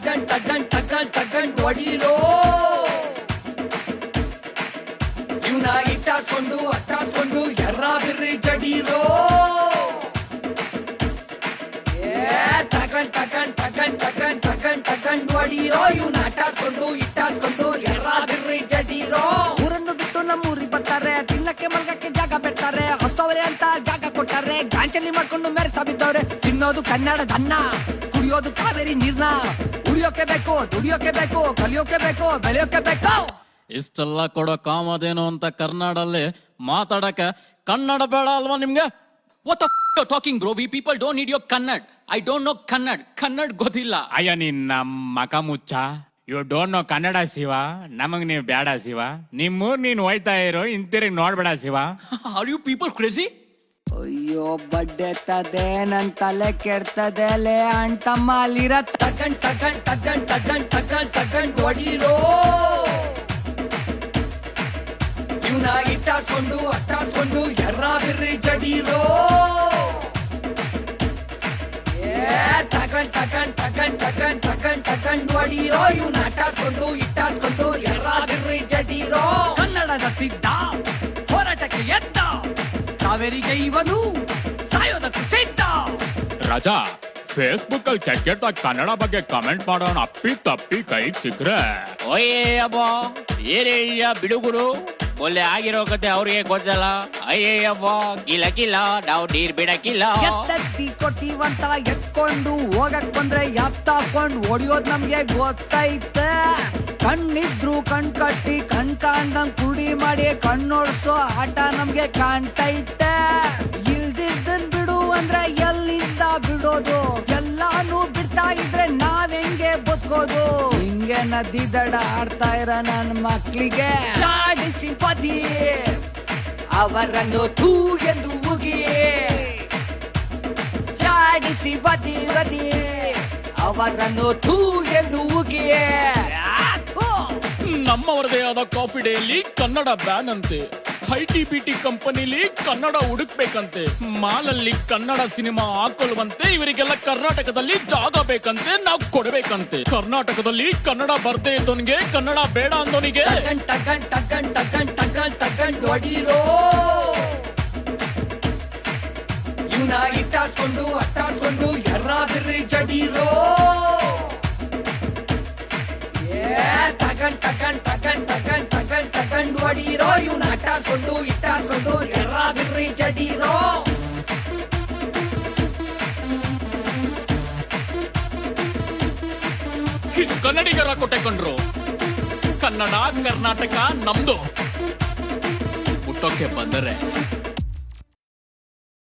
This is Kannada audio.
ತಗಂಡ್ ಹೊಡೀರೋ ಇವ್ನ ಇಟ್ಟಾಡ್ಸ್ಕೊಂಡು ಅಟ್ಟಾಡ್ಸ್ಕೊಂಡು ಎರ್ರ ಬಿರ್ರಿ ಜಡೀರೋ ತಗಂಡ್ ಹೊಡೀರೋ ಇವ್ನ ಅಟ್ಟಾಡ್ಸ್ಕೊಂಡು ಇಟ್ಟಾಡ್ಸ್ಕೊಂಡು ಎರ್ರ ಬಿರ್ರಿ ಜಡೀರೋ ಊರನ್ನು ಬಿಟ್ಟು ನಮ್ಮೂರಿಗೆ ಬರ್ತಾರೆ ತಿನ್ನಕ್ಕೆ ಮಲ್ಗಕ್ಕೆ ಜಾಗ ಬಿಡ್ತಾರೆ ಹೊಸ್ತವ್ರೆ ಅಂತ ಜಾಗ ಕೊಟ್ಟಾರೆ ಗಾಂಚಲಿ ಮಾಡ್ಕೊಂಡು ಮೆರೆತಾ ಬಿದ್ದವ್ರೆ ತಿನ್ನೋದು ಕನ್ನಡದ ಅನ್ನ ಕುಡಿಯೋದು ಕಾವೇರಿ ನೀರ್ನ ಉಳಿಯೋಕೆ ಬೇಕು ದುಡಿಯೋಕೆ ಬೇಕು ಕಲಿಯೋಕೆ ಬೇಕು ಬೆಳೆಯೋಕೆ ಬೇಕು ಇಷ್ಟೆಲ್ಲ ಕೊಡೋ ಕಾಮದೇನು ಅಂತ ಕರ್ನಾಡಲ್ಲಿ ಮಾತಾಡಕ್ಕೆ ಕನ್ನಡ ಬೇಡ ಅಲ್ವಾ ನಿಮ್ಗೆ? What the f you're talking bro? We people don't need your Kannada. I don't know Kannada ಗೊತ್ತಿಲ್ಲ. ಅಯ್ಯ ನಿನ್ನ ಮಕ ಮುಚ್ಚ. You don't know Kannada Shiva. ನಮಗ್ ನೀವ್ ಬೇಡ ಶಿವ. ನಿಮ್ಮೂರ್ ನೀನ್ ಹೋಯ್ತಾ ಇರೋ ಇಂತಿರಿಗೆ ನೋಡ್ಬೇಡ Shiva. Are you people crazy? ಅಯ್ಯೋ ಬಡ್ಡೆತ್ತದೆ ನನ್ ತಲೆ ಕೆಡ್ತದೆ ಲೇ ಅಂಟಮ್ಮ ಅಲ್ಲಿರ ತಗಂಡ್ ಹೊಡೀರೋ ಇವ್ನ ಇಟ್ಟಾಡ್ಸ್ಕೊಂಡು ಅಟ್ಟಾಡ್ಸ್ಕೊಂಡು ಎರ್ರ ಬಿರ್ರಿ ಜಡೀರೋ ತಗಂಡ್ ಹೊಡೀರೋ ಇವ್ನ ಅಟ್ಟಾಡ್ಸ್ಕೊಂಡು ಇಟ್ಟಾಡ್ಸ್ಕೊಂಡು ಎರ್ರ ಬಿರ್ರಿ ಜಡೀರೋ ಕನ್ನಡದ ಸಿದ್ಧ ಹೋರಾಟಕ್ಕೆ ಎದ್ದ ಕಾವೇರಿಗೆ ಇವನು ಸಾಯೋದಕ್ಕೂ ಸಿದ್ಧ. ರಾಜಾ ಫೇಸ್ಬುಕ್ ಅಲ್ಲಿ ಕೆಟ್ಟ ಕನ್ನಡ ಬಗ್ಗೆ ಕಮೆಂಟ್ ಮಾಡೋಣ ಅಪ್ಪಿ ತಪ್ಪಿ ಕೈಗೆ ಸಿಕ್ರೆ ಓಯೇ ಅಬ್ಬ ಏರಯ್ಯ ಬಿಡುಗುರು ಒಳ್ಳೆ ಆಗಿರೋ ಕತೆ ಅವ್ರಿಗೆ ಗೊತ್ತಲ್ಲ. ಅಯ್ಯಯ್ಯಬ್ಬ ಕಿಲ ನಾವು ನೀರ್ ಬಿಡಕ್ಕಿಲ್ಲ. ಎತ್ತಿ ಕೊಟ್ಟಿವಂತ ಎತ್ಕೊಂಡು ಹೋಗಕ್ ಬಂದ್ರೆ ಎತ್ತಾಕೊಂಡು ಹೊಡಿಯೋದ್ ನಮ್ಗೆ ಗೊತ್ತೈತೆ. ಕಣ್ಣಿದ್ರು ಕಣ್ ಕಟ್ಟಿ ಕಾಣ್ದಂಗ್ ಕುಡಿ ಮಾಡಿ ಕಣ್ಣೋಡ್ಸೋ ಆಟ ನಮ್ಗೆ ಕಾಣ್ತೈತೆ. ಇಲ್ದಿದ್ದನ್ ಬಿಡು ಅಂದ್ರೆ ಎಲ್ಲಿಂದ ಬಿಡೋದು? ಎಲ್ಲಾನು ಬಿಡ್ತಾ ಇದ್ರೆ ನಾವೆಂಗೆ ಬದುಕೋದು? ಹಿಂಗೆ ನದಿ ದಡ ಆಡ್ತಾ ಇರ ನನ್ ಮಕ್ಳಿಗೆ ಚಾಡಿಸಿ ಪದಿ ಅವರನ್ನು ಥೂ ಎಂದು ಮುಗಿ ಚಾಡಿಸಿ ಬದಿ ಅವರನ್ನು ಥೂ ಎಂದು ಮುಗಿ. ನಮ್ಮವರದೇ ಆದ ಕಾಫಿ ಡೇಯಲ್ಲಿ ಕನ್ನಡ ಬ್ಯಾನ್ ಅಂತೆ. ಐಟಿ ಕಂಪನಿಲಿ ಕನ್ನಡ ಹುಡುಕ್ಬೇಕಂತೆ. ಮಾಲಲ್ಲಿ ಕನ್ನಡ ಸಿನಿಮಾ ಹಾಕೊಳ್ಳುವಂತೆ. ಇವರಿಗೆಲ್ಲ ಕರ್ನಾಟಕದಲ್ಲಿ ಜಾಗ ಬೇಕಂತೆ, ನಾವು ಕೊಡಬೇಕಂತೆ. ಕರ್ನಾಟಕದಲ್ಲಿ ಕನ್ನಡ ಬರ್ದೇ ಇದ್ದವನಿಗೆ ಕನ್ನಡ ಬೇಡ ಅಂದವನಿಗೆ ತಗಂಡ್ ಹೊಡೀರೋ ಇವ್ನ ಇಟ್ಟಾಡ್ಸ್ಕೊಂಡು ಅಟ್ಟಾಡ್ಸ್ಕೊಂಡು ಎರ್ರ ಬಿರ್ರಿ ಜಡೀರೋ ತಗಂಡ್ ಹೊಡೀರೋ ಇವ್ನ ಅಟ್ಟಾಡ್ಸ್ಕೊಂಡು ಇಟ್ಟಾಡ್ಸ್ಕೊಂಡು ಎರ್ರ ಬಿರ್ರಿ ಜಡೀರೋ. ಇದು ಕನ್ನಡಿಗರ ಕೊಟ್ಟೆ ಕಂಡ್ರು. ಕನ್ನಡ ಕರ್ನಾಟಕ ನಮ್ದು. ಮುಟ್ಟೋಕೆ ಬಂದರೆ